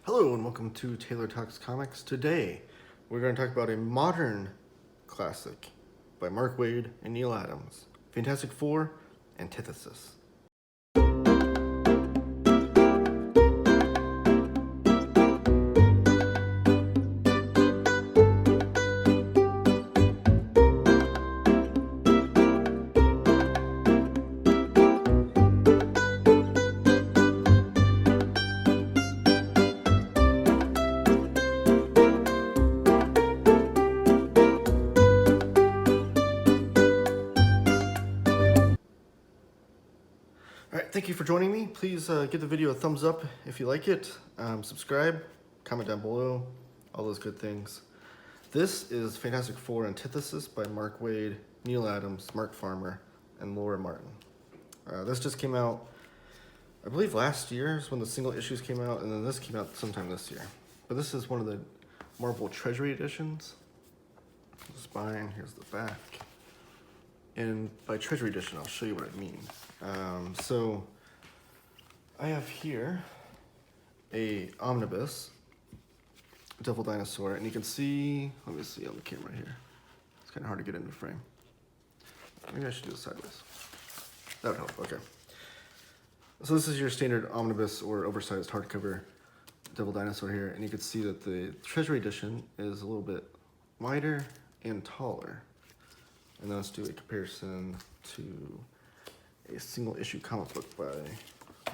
Hello and welcome to Taylor Talks Comics. Today we're going to talk about a modern classic by Mark Waid and Neal Adams, Fantastic Four: Antithesis. Alright, thank you for joining me. Please give the video a thumbs up if you like it. Subscribe, comment down below, all those good things. This is Fantastic Four: Antithesis by Mark Waid, Neal Adams, Mark Farmer, and Laura Martin. This just came out, I believe last year is when the single issues came out, and then this came out sometime this year. But this is one of the Marvel Treasury editions. The spine, here's the back. And by Treasury edition, I'll show you what I mean. So I have here a omnibus devil dinosaur, and you can see, let me see on the camera here. It's kind of hard to get into frame. Maybe I should do this sideways. That would help, okay. So this is your standard omnibus or oversized hardcover devil dinosaur here, and you can see that the Treasury edition is a little bit wider and taller. And then let's do a comparison to a single issue comic book by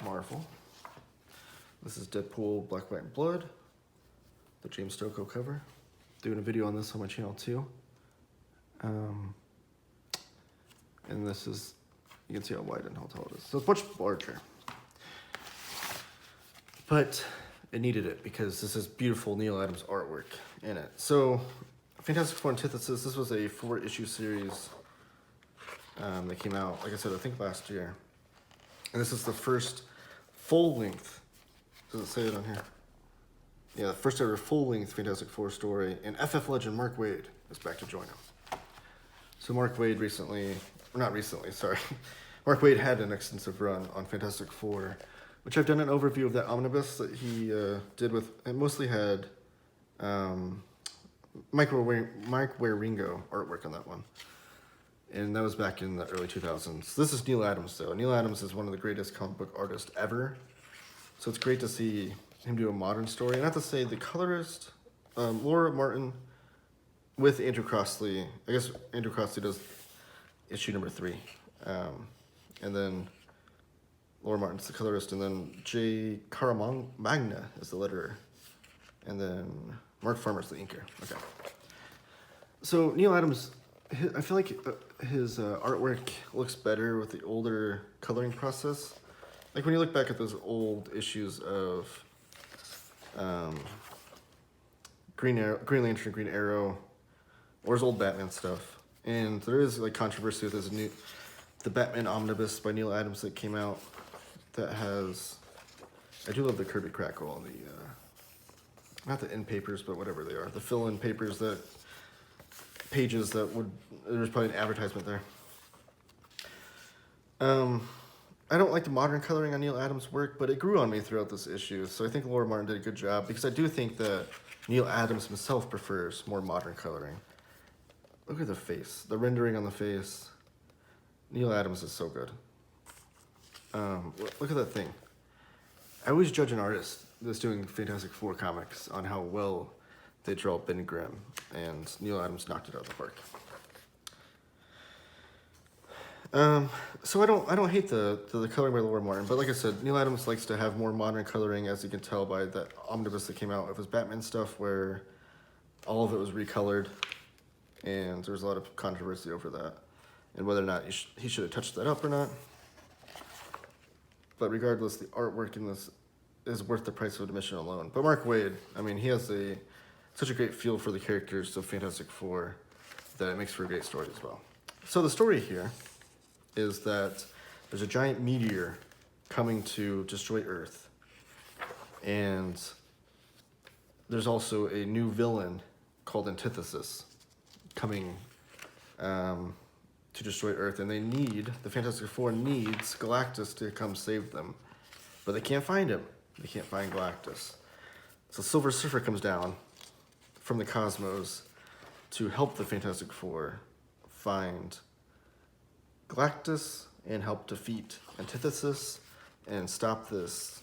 Marvel. This is Deadpool Black, White, and Blood, the James Stokoe cover. Doing a video on this on my channel too. And this is, you can see how wide and how tall it is. So it's much larger. But it needed it because this is beautiful Neal Adams artwork in it. So Fantastic Four: Antithesis, this was a 4-issue series that came out, like I said, I think last year. And this is the first full-length, does it say it on here? Yeah, the first ever full-length Fantastic Four story, and FF legend Mark Waid is back to join him. So Mark Waid recently, or not recently, sorry. Mark Waid had an extensive run on Fantastic Four, which I've done an overview of that omnibus that he did with, it mostly had Mike Waringo artwork on that one. And that was back in the early 2000s. This is Neal Adams, though. Neal Adams is one of the greatest comic book artists ever. So it's great to see him do a modern story. And I have to say, the colorist, Laura Martin, with Andrew Crossley. I guess Andrew Crossley does issue number 3. And then Laura Martin's the colorist. And then J. Caramagna is the letterer. And then Mark Farmer's the inker. Okay. So Neal Adams, I feel like his artwork looks better with the older coloring process. Like when you look back at those old issues of Green Lantern, Green Arrow, or his old Batman stuff. And there is like controversy with the Batman omnibus by Neal Adams that came out that has, I do love the Kirby Crackle and the, not the end papers, but whatever they are, the fill-in papers that, pages that would, there's probably an advertisement there. I don't like the modern coloring on Neal Adams' work, but it grew on me throughout this issue, so I think Laura Martin did a good job, because I do think that Neal Adams himself prefers more modern coloring. Look at the face, the rendering on the face. Neal Adams is so good. Look at that thing. I always judge an artist that's doing Fantastic Four comics on how well they draw Ben Grimm, and Neal Adams knocked it out of the park. So I don't hate the coloring by Laura Martin, but like I said, Neal Adams likes to have more modern coloring, as you can tell by that omnibus that came out of his Batman stuff, where all of it was recolored, and there was a lot of controversy over that, and whether or not he should have touched that up or not. But regardless, the artwork in this is worth the price of admission alone. But Mark Waid, I mean, he has such a great feel for the characters of Fantastic Four that it makes for a great story as well. So the story here is that there's a giant meteor coming to destroy Earth. And there's also a new villain called Antithesis coming to destroy Earth. And the Fantastic Four needs Galactus to come save them. But they can't find him. They can't find Galactus. So Silver Surfer comes down from the cosmos to help the Fantastic Four find Galactus and help defeat Antithesis and stop this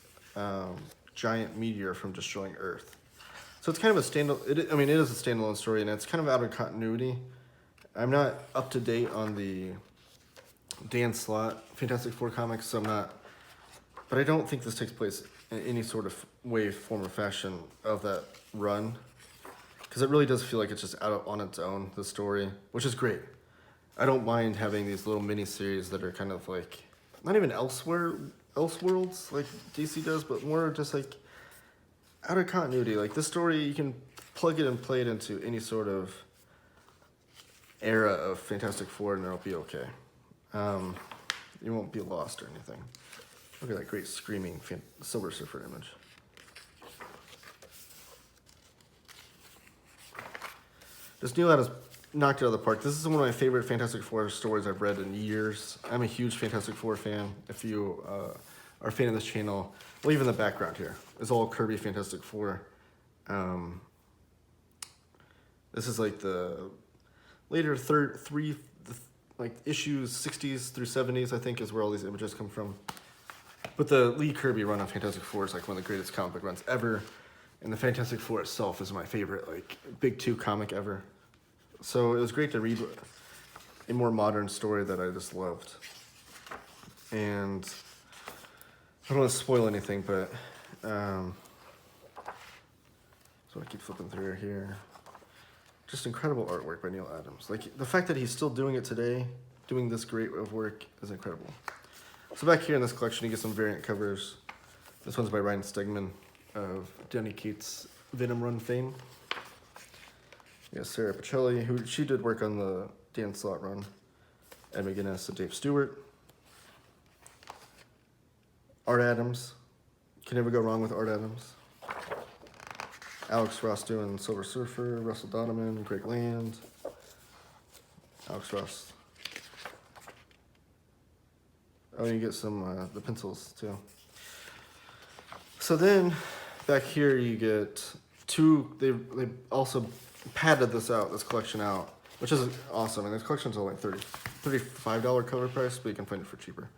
giant meteor from destroying Earth. So it's kind of a standalone. It is a standalone story, and it's kind of out of continuity. I'm not up to date on the Dan Slott Fantastic Four comics, so I'm not. But I don't think this takes place in any sort of way, form, or fashion of that run, because it really does feel like it's just on its own, the story, which is great. I don't mind having these little mini-series that are kind of like, not even Elseworlds like DC does, but more just like out of continuity. Like this story, you can plug it and play it into any sort of era of Fantastic Four and it'll be okay. You won't be lost or anything. Look at that great screaming Silver Surfer image. Just Neal Adams knocked it out of the park. This is one of my favorite Fantastic Four stories I've read in years. I'm a huge Fantastic Four fan. If you are a fan of this channel, well, even the background here is all Kirby Fantastic Four. This is like the later like issues 60s through 70s, I think, is where all these images come from. But the Lee Kirby run on Fantastic Four is like one of the greatest comic book runs ever. And the Fantastic Four itself is my favorite, like, big two comic ever. So it was great to read a more modern story that I just loved. And I don't want to spoil anything, but so I keep flipping through here. Just incredible artwork by Neal Adams. Like, the fact that he's still doing it today, doing this great of work, is incredible. So back here in this collection, you get some variant covers. This one's by Ryan Stegman of Danny Keats' Venom Run fame. You got Sarah Pacelli, she did work on the Dan Slott run. Ed McGuinness and Dave Stewart. Art Adams. Can never go wrong with Art Adams. Alex Ross doing Silver Surfer, Russell Donovan, Greg Land. Alex Ross. Oh, and you get some the pencils too. So then, back here you get two. They also padded this collection out, which is awesome. And this collection's only $35 cover price, but you can find it for cheaper.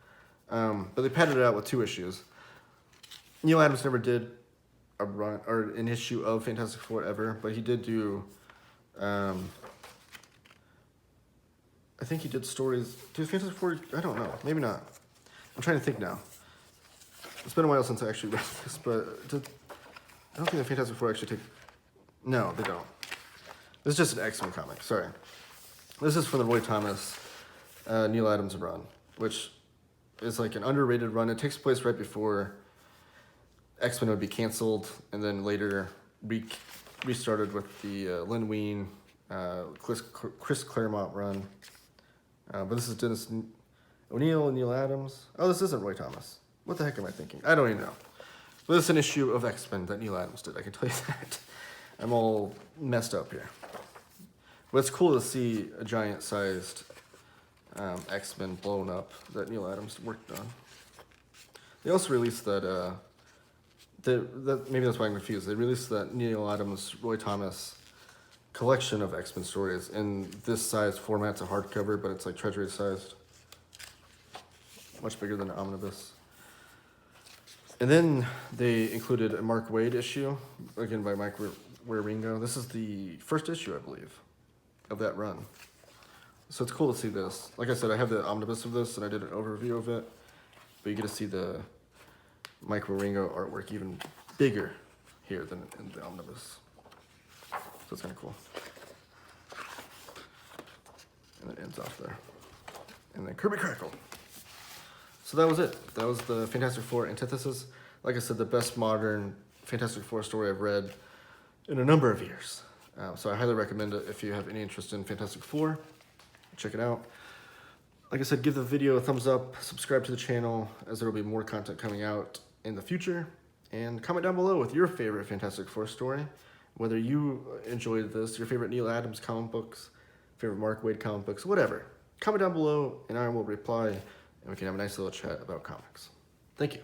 But they padded it out with 2 issues. Neal Adams never did a run or an issue of Fantastic Four ever, but he did do. I think he did stories. Did Fantastic Four? I don't know. Maybe not. I'm trying to think now. It's been a while since I actually read this, but I don't think the Fantastic Four actually take. No, they don't. This is just an X-Men comic. Sorry. This is from the Roy Thomas, Neal Adams run, which is like an underrated run. It takes place right before X-Men would be canceled, and then later restarted with the Len Wein, Chris Claremont run. But this is Dennis O'Neil and Neal Adams. Oh, this isn't Roy Thomas. What the heck am I thinking? I don't even know. But this is an issue of X-Men that Neal Adams did. I can tell you that. I'm all messed up here. But it's cool to see a giant-sized X-Men blown up that Neal Adams worked on. They also released that, maybe that's why I'm confused. They released that Neal Adams, Roy Thomas collection of X-Men stories in this size format. It's a hardcover, but it's like Treasury sized. Much bigger than an omnibus. And then they included a Mark Waid issue, again by Mike Wieringo. This is the first issue, I believe, of that run. So it's cool to see this. Like I said, I have the omnibus of this, and I did an overview of it. But you get to see the Mike Wieringo artwork even bigger here than in the omnibus. So it's kind of cool. And it ends off there. And then Kirby Crackle. So that was it. That was the Fantastic Four Antithesis. Like I said, the best modern Fantastic Four story I've read in a number of years. So I highly recommend it if you have any interest in Fantastic Four. Check it out. Like I said, give the video a thumbs up, subscribe to the channel, as there will be more content coming out in the future. And comment down below with your favorite Fantastic Four story, whether you enjoyed this, your favorite Neal Adams comic books, favorite Mark Waid comic books, whatever. Comment down below and I will reply, and we can have a nice little chat about comics. Thank you.